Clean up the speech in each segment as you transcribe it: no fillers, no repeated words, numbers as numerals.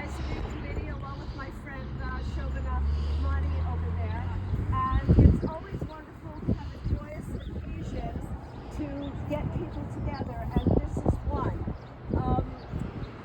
Advisory Committee, along with my friend Shobana Mani over there. And it's always wonderful to have a joyous occasions to get people together, and this is one.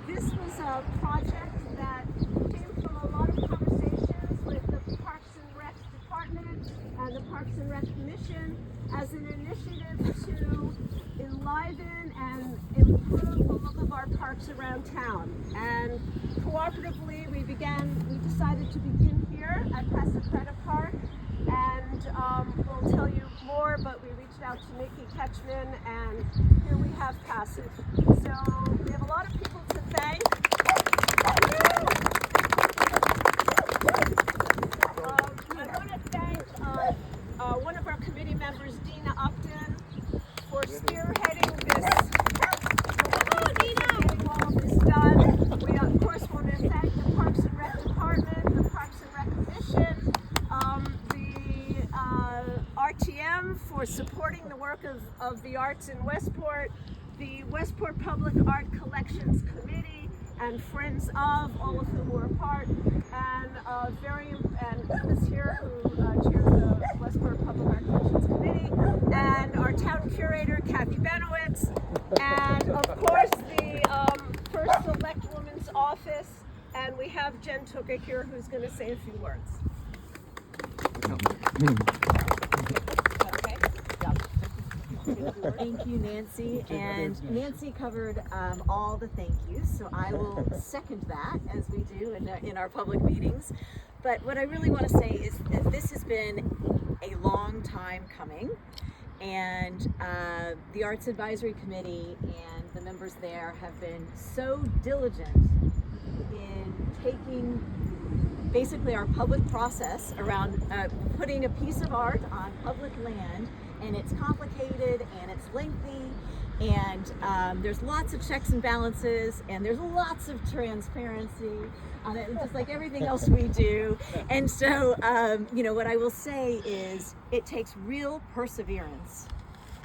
This was a project that came from a lot of conversations with the Parks and Rec Department and the Parks and Rec Commission as an initiative to enliven and improve the look of our parks around town. And cooperatively, we decided to begin here at Pasacreta Park, and we'll tell you more, but we reached out to Niki, Ketchman, and here we have Passage. So we have a lot of people to thank. I want to thank one of our committee members, Dina Upton, for spearheading this. Getting all of this done. We of course want to thank the Parks and Rec Department, the Parks and Rec Commission, the RTM for supporting the work of the arts in Westport, the Westport Public Art Collections Committee, and friends of, all of whom were a part, and Una's here, who chairs the Westport Public Art Collections Committee, and our town curator, Kathy Benowitz, and of course the First Select Woman's Office, and we have Jen Tuka here, who's going to say a few words. Thank you, Nancy. And Nancy covered all the thank yous, so I will second that, as we do in our public meetings. But what I really want to say is that this has been a long time coming, and the Arts Advisory Committee and the members there have been so diligent in taking basically our public process around putting a piece of art on public land. And it's complicated and it's lengthy, and there's lots of checks and balances, and there's lots of transparency on it, just like everything else we do. And so, what I will say is it takes real perseverance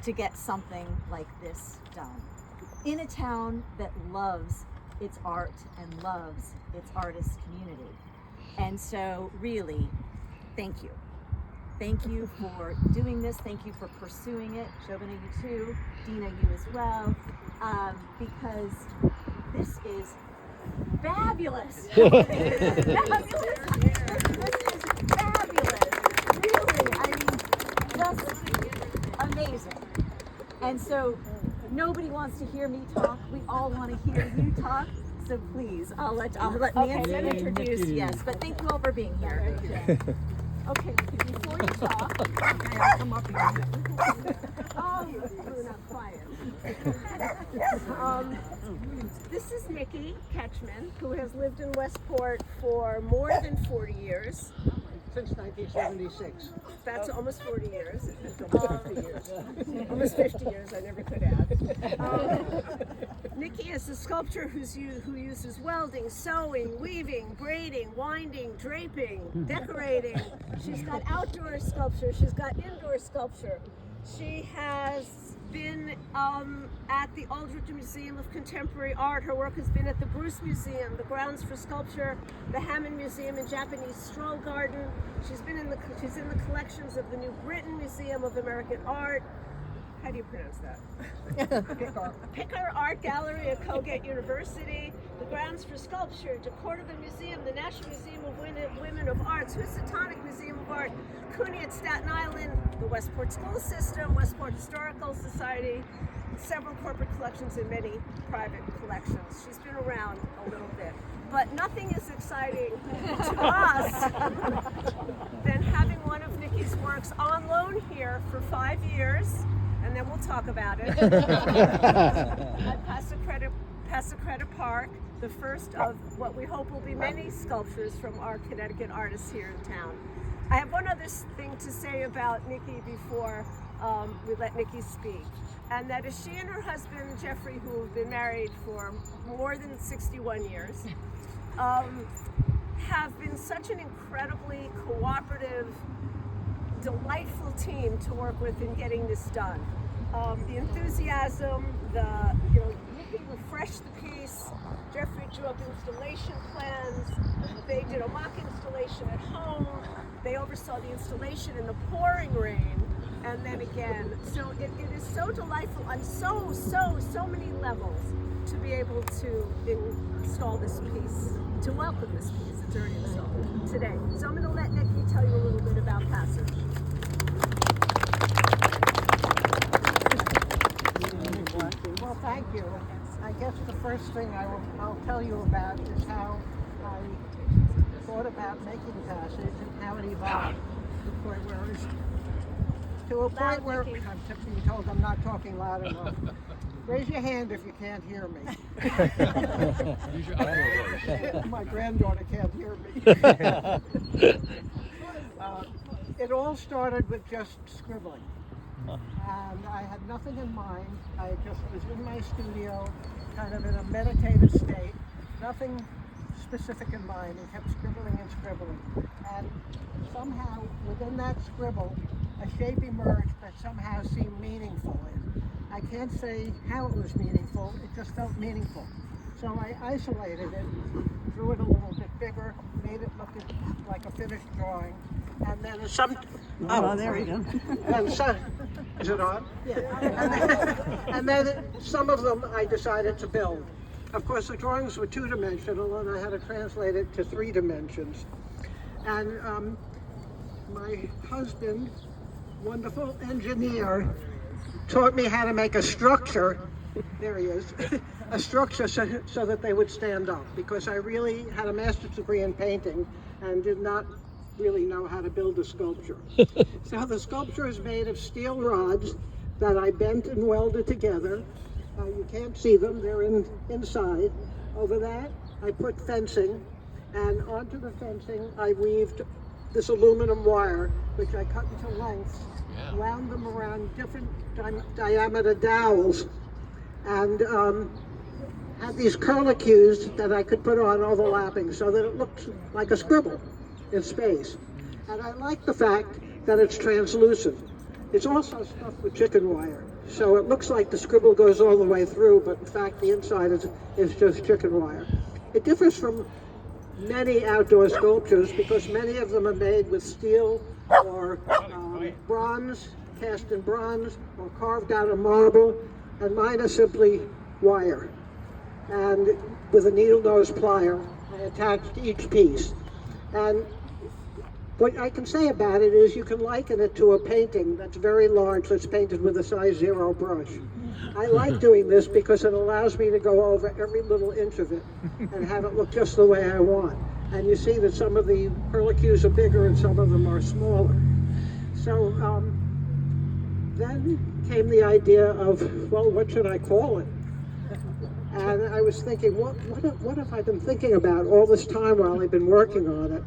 to get something like this done in a town that loves its art and loves its artist community. And so really, thank you. Thank you for doing this. Thank you for pursuing it. Shobana, you too. Dina, you as well. Because this is fabulous. This is fabulous. Really, I mean, just amazing. And so nobody wants to hear me talk. We all want to hear you talk. So please, I'll let Nancy introduce. Yes, but thank you all for being here. Okay, before you talk, I'll come up here. Oh, you're not quiet. This is Niki Ketchman, who has lived in Westport for more than 40 years. Since 1976. That's almost 40 years. Almost 50 years, I never could add. Niki is a sculptor who uses welding, sewing, weaving, braiding, winding, draping, decorating. She's got outdoor sculpture, she's got indoor sculpture. She has been at the Aldrich Museum of Contemporary Art. Her work has been at the Bruce Museum, the Grounds for Sculpture, the Hammond Museum and Japanese Stroll Garden. She's in the collections of the New Britain Museum of American Art. How do you pronounce that? Picker Art Gallery at Colgate University, the Grounds for Sculpture, DeCordova Museum, the National Museum of Women of Arts, Housatonic Museum of Art, CUNY at Staten Island, the Westport School System, Westport Historical Society, several corporate collections and many private collections. She's been around a little bit, but nothing is exciting to us than having one of Niki's works on loan here for 5 years. And then we'll talk about it. At Pasacreta Park, the first of what we hope will be many sculptures from our Connecticut artists here in town. I have one other thing to say about Niki before we let Niki speak, and that is she and her husband, Jeffrey, who have been married for more than 61 years, have been such an incredibly cooperative, delightful team to work with in getting this done. The enthusiasm, Niki refreshed the piece, Jeffrey drew up installation plans. They did a mock installation at home. They oversaw the installation in the pouring rain, and then again. So it is so delightful on so many levels to be able to install this piece, to welcome this piece. It's already installed today. So I'm going to let Niki tell you a little bit about Passage. Well, thank you. I guess the first thing I'll tell you about is how I thought about making Passage and how it evolved to a point where I'm being told I'm not talking loud enough. Raise your hand if you can't hear me. Use your outdoor voice. My granddaughter can't hear me. It all started with just scribbling. And I had nothing in mind. I just was in my studio, kind of in a meditative state, nothing specific in mind, and kept scribbling and scribbling. And somehow, within that scribble, a shape emerged that somehow seemed meaningful. I can't say how it was meaningful, it just felt meaningful. So I isolated it, drew it a little bit bigger, made it look like a finished drawing, and then there we go. And so, is it on? Yeah. And then some of them I decided to build. Of course, the drawings were two-dimensional, and I had to translate it to 3 dimensions. And my husband, wonderful engineer, taught me how to make a structure. There he is. A structure so that they would stand up, because I really had a master's degree in painting and did not really know how to build a sculpture. So the sculpture is made of steel rods that I bent and welded together. You can't see them, they're inside. Over that, I put fencing, and onto the fencing, I weaved this aluminum wire, which I cut into lengths, wound them around different diameter dowels, and had these curlicues that I could put on overlapping so that it looked like a scribble in space. And I like the fact that it's translucent. It's also stuffed with chicken wire, so it looks like the scribble goes all the way through, but in fact the inside is just chicken wire. It differs from many outdoor sculptures because many of them are made with steel or bronze, cast in bronze, or carved out of marble, and mine are simply wire. And with a needle nose plier, I attached each piece. And what I can say about it is you can liken it to a painting that's very large, that's painted with a size 0 brush. I like doing this because it allows me to go over every little inch of it and have it look just the way I want. And you see that some of the curlicues are bigger and some of them are smaller. So then came the idea of, well, what should I call it? And I was thinking, what have I been thinking about all this time while I've been working on it?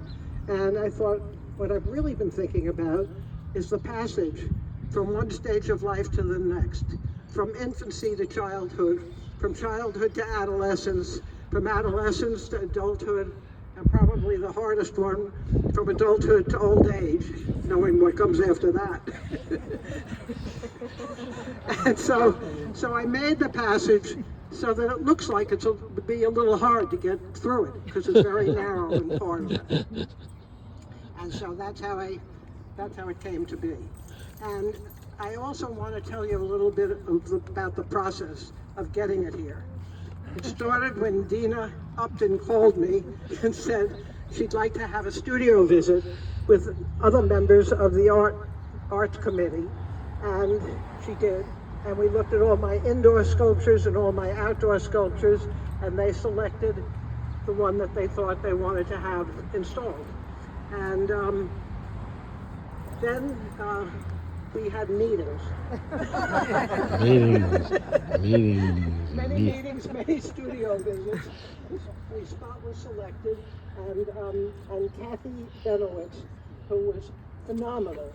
And I thought, what I've really been thinking about is the passage from one stage of life to the next, from infancy to childhood, from childhood to adolescence, from adolescence to adulthood, and probably the hardest one, from adulthood to old age, knowing what comes after that. And so I made the passage so that it looks like it would be a little hard to get through it, because it's very narrow in part of it. And so that's how it came to be. And I also want to tell you a little bit about the process of getting it here. It started when Dina Upton called me and said she'd like to have a studio visit with other members of the Arts Committee, and she did. And we looked at all my indoor sculptures and all my outdoor sculptures, and they selected the one that they thought they wanted to have installed. And then we had meetings. Many meetings, many studio visits. The spot was selected, and Kathy Benowitz, who was phenomenal.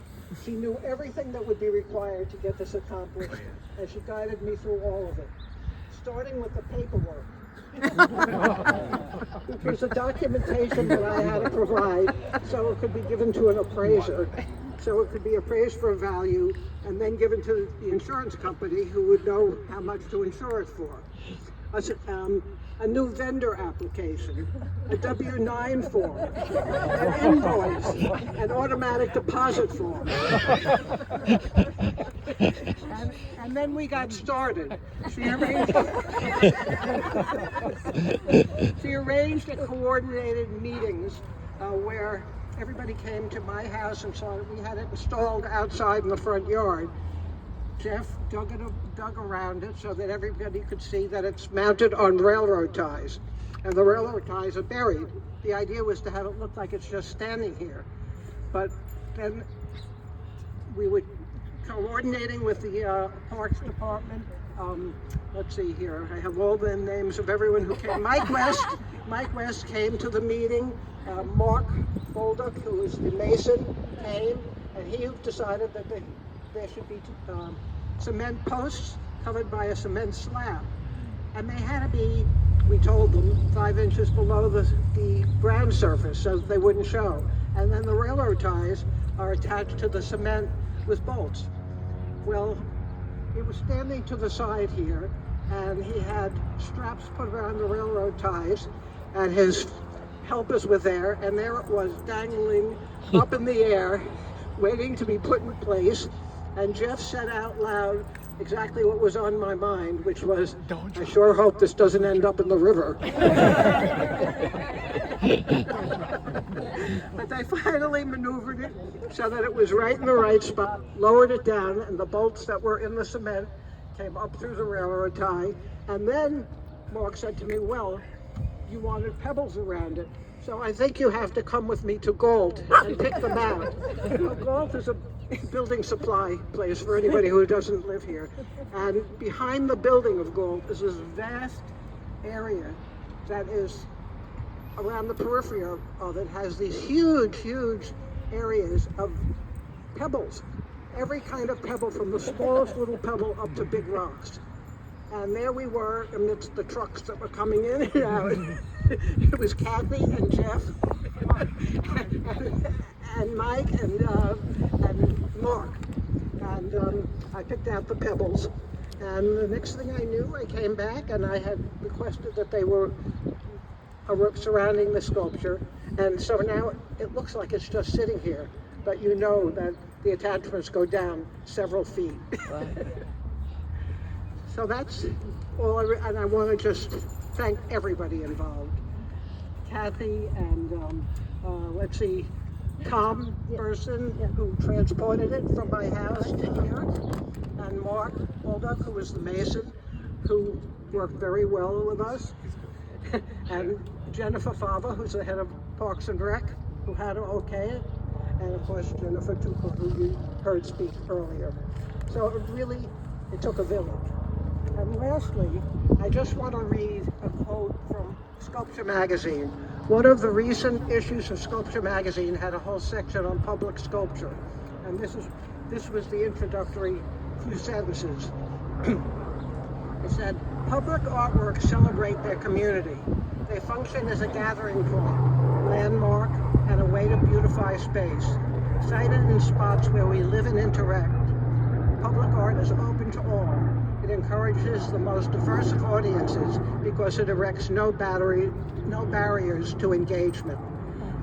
She knew everything that would be required to get this accomplished, and she guided me through all of it, starting with the paperwork, which was the documentation that I had to provide so it could be given to an appraiser, so it could be appraised for a value, and then given to the insurance company who would know how much to insure it for. a new vendor application, a W-9 form, an invoice, an automatic deposit form. And then we got started. She arranged and coordinated meetings where everybody came to my house and saw that we had it installed outside in the front yard. Jeff dug around it so that everybody could see that it's mounted on railroad ties. And the railroad ties are buried. The idea was to have it look like it's just standing here. But then we were coordinating with the Parks Department. Let's see here, I have all the names of everyone who came. Mike West came to the meeting. Mark Bolduc, who was the mason, came, and he decided that there should be cement posts covered by a cement slab. And they had to be, we told them, 5 inches below the ground surface so that they wouldn't show. And then the railroad ties are attached to the cement with bolts. Well, he was standing to the side here, and he had straps put around the railroad ties, and his helpers were there, and there it was dangling up in the air, waiting to be put in place. And Jeff said out loud exactly what was on my mind, which was, I sure hope this doesn't end up in the river. But they finally maneuvered it so that it was right in the right spot, lowered it down, and the bolts that were in the cement came up through the railroad tie. And then Mark said to me, well, you wanted pebbles around it, so I think you have to come with me to Galt and pick them out. Well, Galt is a building supply place for anybody who doesn't live here. And behind the building of Galt is this vast area that is around the periphery of it, has these huge areas of pebbles. Every kind of pebble, from the smallest little pebble up to big rocks. And there we were amidst the trucks that were coming in and out. It was Kathy and Jeff and Mike and Mark. And I picked out the pebbles. And the next thing I knew, I came back and I had requested that they were surrounding the sculpture. And so now it looks like it's just sitting here, but you know that the attachments go down several feet. Wow. So that's all, and I want to just thank everybody involved. Kathy and let's see, Tom Person, who transported it from my house to here, and Mark Bolduc, who was the mason, who worked very well with us, and Jennifer Fava, who's the head of Parks and Rec, who had to okay it, and of course Jennifer Tuchel, who you heard speak earlier. So it took a village. And lastly, I just want to read a quote from Sculpture Magazine. One of the recent issues of Sculpture Magazine had a whole section on public sculpture. And this was the introductory few sentences. It said, public artworks celebrate their community. They function as a gathering point, landmark, and a way to beautify space. Sited in spots where we live and interact, public art is open to all. It encourages the most diverse of audiences because it erects no barriers to engagement,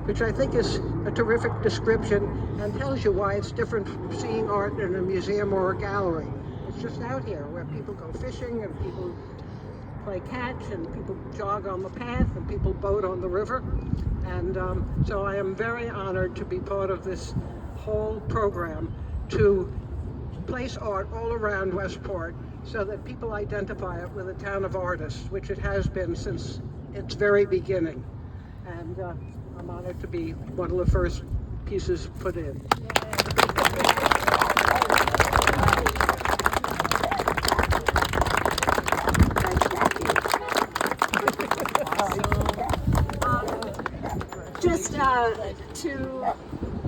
which I think is a terrific description and tells you why it's different from seeing art in a museum or a gallery. It's just out here where people go fishing and people play catch and people jog on the path and people boat on the river. And so I am very honored to be part of this whole program to place art all around Westport so that people identify it with a town of artists, which it has been since its very beginning. And I'm honored to be one of the first pieces put in.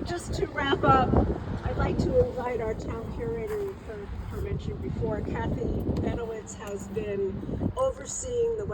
Just to wrap up, I'd like to invite our town curator, you've heard her mention before, Kathy Benowitz has been overseeing the